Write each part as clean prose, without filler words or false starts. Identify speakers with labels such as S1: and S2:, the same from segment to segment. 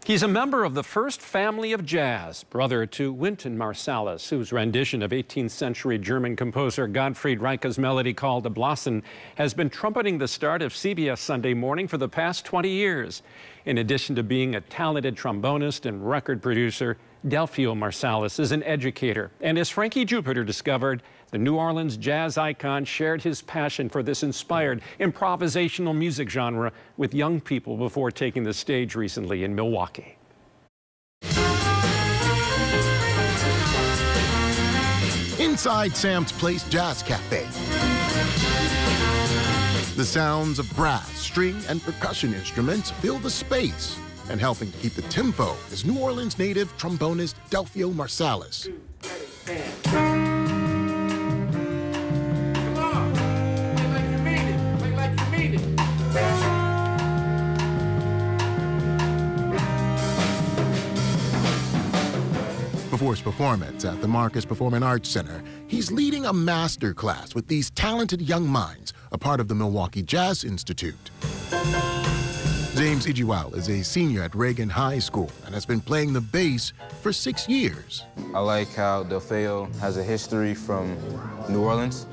S1: He's a member of the first family of jazz, brother to Wynton Marsalis, whose rendition of 18th century German composer Gottfried Reiche's melody called "The Blassen" has been trumpeting the start of CBS Sunday Morning for the past 20 years. In addition to being a talented trombonist and record producer, Delfaeyo Marsalis is an educator. And as Frankie Jupiter discovered, the New Orleans jazz icon shared his passion for this inspired improvisational music genre with young people before taking the stage recently in Milwaukee.
S2: Inside Sam's Place Jazz Cafe. The sounds of brass, string, and percussion instruments fill the space, and helping to keep the tempo is New Orleans native trombonist Delfaeyo Marsalis. Before his performance at the Marcus Performing Arts Center, he's leading a master class with these talented young minds, a part of the Milwaukee Jazz Institute. James Ijiwal is a senior at Reagan High School and has been playing the bass for 6 years.
S3: I like how Delfaeyo has a history from New Orleans.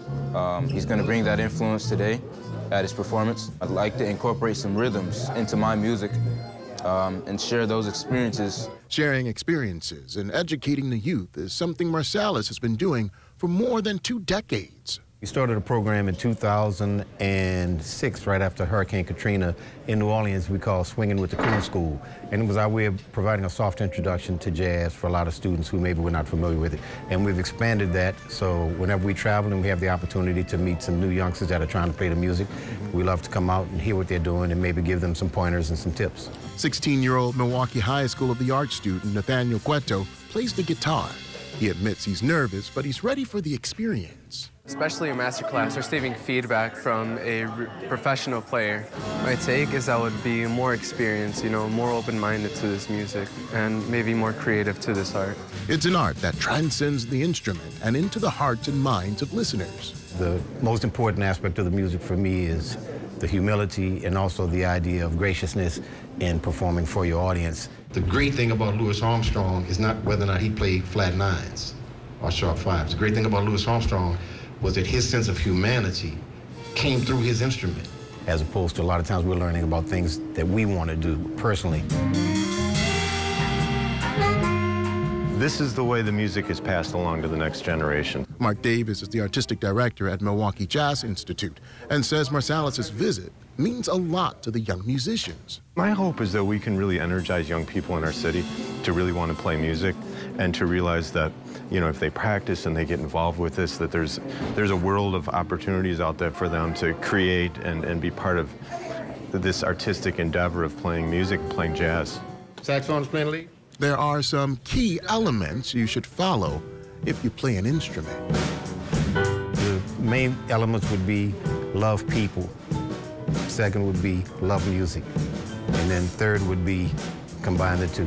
S3: He's going to bring that influence today at his performance. I'd like to incorporate some rhythms into my music and share those experiences.
S2: Sharing experiences and educating the youth is something Marsalis has been doing for more than 2 decades.
S4: We started a program in 2006, right after Hurricane Katrina in New Orleans, we call Swinging with the Cool School. And it was our way of providing a soft introduction to jazz for a lot of students who maybe were not familiar with it. And we've expanded that, so whenever we travel and we have the opportunity to meet some new youngsters that are trying to play the music, we love to come out and hear what they're doing and maybe give them some pointers and some tips.
S2: 16-year-old Milwaukee High School of the Arts student Nathaniel Cueto plays the guitar. He admits he's nervous, but he's ready for the experience.
S5: Especially a master class, receiving feedback from a professional player. My take is I would be more experienced, more open-minded to this music, and maybe more creative to this art.
S2: It's an art that transcends the instrument and into the hearts and minds of listeners.
S4: The most important aspect of the music for me is the humility and also the idea of graciousness in performing for your audience.
S6: The great thing about Louis Armstrong is not whether or not he played flat nines or sharp fives. The great thing about Louis Armstrong was that his sense of humanity came through his instrument.
S4: As opposed to a lot of times we're learning about things that we want to do personally.
S7: This is the way the music is passed along to the next generation.
S2: Mark Davis is the artistic director at Milwaukee Jazz Institute and says Marsalis' visit means a lot to the young musicians.
S7: My hope is that we can really energize young people in our city to really want to play music and to realize that, if they practice and they get involved with this, that there's a world of opportunities out there for them to create and be part of this artistic endeavor of playing music and playing jazz.
S6: Saxophone is playing lead?
S2: There are some key elements you should follow if you play an instrument.
S4: The main elements would be love people. Second would be love music. And then third would be combine the two.